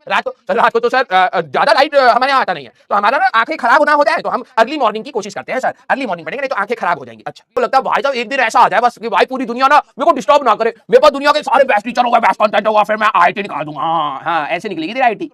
रात को तो सर ज्यादा लाइट हमारे यहाँ आता नहीं है, तो हमारा ना आंखें खराब होना होता है, तो हम अर्ली मॉर्निंग की कोशिश करते हैं सर। अर्ली मॉर्निंग पढ़ेंगे नहीं तो आंखें खराब हो जाएंगी। अच्छा, तो लगता है भाई साहब एक दिन ऐसा आ जाए बस कि भाई पूरी दुनिया ना मेरे को डिस्टर्ब ना करे, मेरे पास दुनिया के सारे बेस्ट टीचर होगा, बेस्ट कंटेंट होगा, फिर मैं आईआईटी निकाल दूंगा। हाँ, ऐसे निकलेगी तेरी आईआईटी।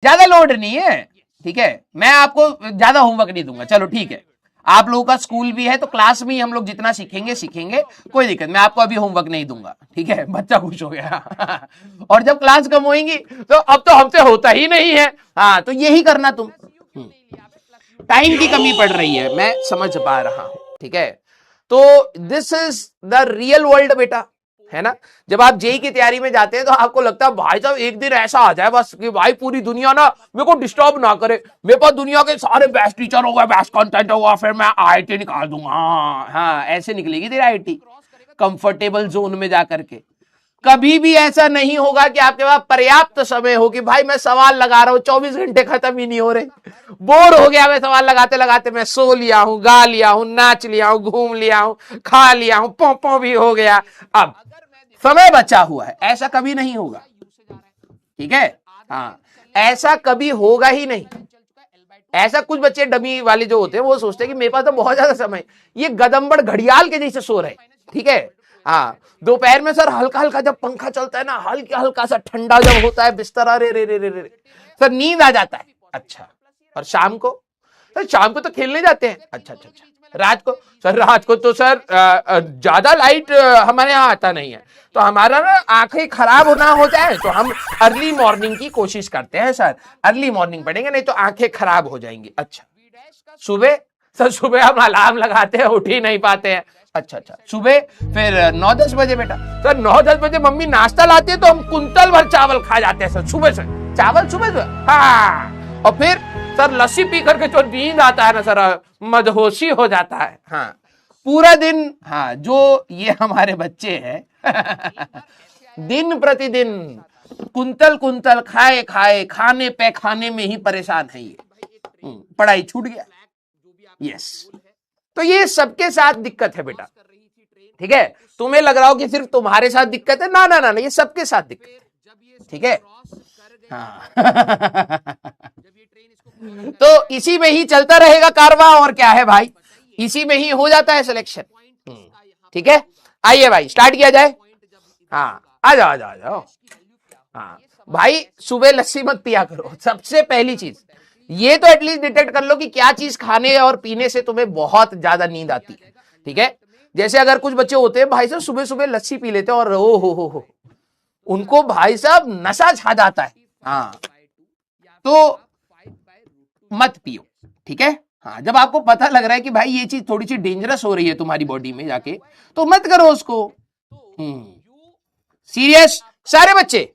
ज्यादा लोड नहीं है, ठीक है, मैं आपको ज्यादा होमवर्क नहीं दूंगा। चलो ठीक है, आप लोगों का स्कूल भी है तो क्लास में ही हम लोग जितना सीखेंगे, कोई दिक्कत, मैं आपको अभी होमवर्क नहीं दूंगा, ठीक है, बच्चा खुश हो गया। और जब क्लास कम होगी तो अब तो हमसे होता ही नहीं है। हाँ, तो यही करना तुम। टाइम की कमी पड़ रही है, मैं समझ पा रहा हूं, ठीक है। तो this is the real world बेटा, है ना। जब आप जेई की तैयारी में जाते हैं तो आपको लगता है भाई साहब एक दिन ऐसा आ जाए बस कि भाई पूरी दुनिया ना मेरे को डिस्टर्ब ना करे, मेरे पास दुनिया के सारे बेस्ट टीचर होगा, बेस्ट कंटेंट होगा, फिर मैं आईआईटी निकाल दूंगा। हाँ, ऐसे निकलेगी तेरी आईआईटी, कंफर्टेबल जोन में जाकर के। कभी भी ऐसा नहीं होगा कि आपके पास पर्याप्त समय हो कि भाई मैं सवाल लगा रहा हूं, 24 घंटे खत्म ही नहीं हो रहे, बोर हो गया मैं सवाल लगाते लगाते, मैं सो लिया हूं, गा लिया हूं, नाच लिया हूं, घूम लिया हूं, खा लिया हूं, पोंपो भी हो गया, अब समय बचा हुआ है। ऐसा कभी नहीं होगा, ठीक है। हाँ, ऐसा कभी होगा ही नहीं। ऐसा कुछ बच्चे डमी वाले जो होते हैं वो सोचते हैं कि मेरे पास तो बहुत ज्यादा समय, ये गदम्बड़ घड़ियाल के जैसे सो रहे, ठीक है। हाँ, दोपहर में सर हल्का हल्का जब पंखा चलता है ना, हल्का हल्का सा ठंडा जब होता है बिस्तर, अरे रे रे रे रे सर नींद आ जाता है। अच्छा, और शाम को सर, शाम को तो खेलने जाते हैं। अच्छा अच्छा अच्छा, रात को सर, रात को तो सर ज्यादा लाइट हमारे यहाँ आता नहीं है, तो हमारा ना आंखें खराब होना हो जाए तो हम अर्ली मॉर्निंग की कोशिश करते हैं सर। अर्ली मॉर्निंग पढ़ेंगे नहीं तो आंखें खराब हो जाएंगी। अच्छा, सुबह सर, सुबह हम अलार्म लगाते हैं, उठ ही नहीं पाते हैं। अच्छा अच्छा, सुबह फिर 9-10 बजे बेटा, सर 9-10 बजे मम्मी नाश्ता लाती है तो हम कुंतल भर चावल खा जाते हैं सर, सुबह से चावल सुबह से। हाँ, और फिर सर लस्सी पी करके जो नींद आता है ना सर, मदहोशी हो जाता है। हाँ, पूरा दिन। हाँ, जो ये हमारे बच्चे हैं दिन प्रतिदिन कुंतल कुंतल खाए खाए खाने पे खाने में ही परेशान है, ये पढ़ाई छूट गया। यस, तो ये सबके साथ दिक्कत है बेटा, ठीक है। तुम्हें लग रहा हो कि सिर्फ तुम्हारे साथ दिक्कत है, ना ना ना, ये सबके साथ दिक्कत है, ठीक है। हाँ। तो इसी में ही चलता रहेगा कारवां, और क्या है भाई, इसी में ही हो जाता है सिलेक्शन, ठीक है। आइए भाई, स्टार्ट किया जाए। हाँ, आ जाओ आ जाओ आ जाओ। हाँ भाई, सुबह लस्सी मत पिया करो, सबसे पहली चीज ये तो एटलीस्ट डिटेक्ट कर लो कि क्या चीज खाने और पीने से तुम्हें बहुत ज्यादा नींद आती है, ठीक है। जैसे अगर कुछ बच्चे होते हैं भाई साहब सुबह सुबह लस्सी पी लेते हैं और ओ हो, उनको भाई साहब नशा छा जाता है। हाँ, तो मत पियो, ठीक है। हाँ, जब आपको पता लग रहा है कि भाई ये चीज थोड़ी सी डेंजरस हो रही है तुम्हारी बॉडी में जाके, तो मत करो उसको। सीरियस सारे बच्चे,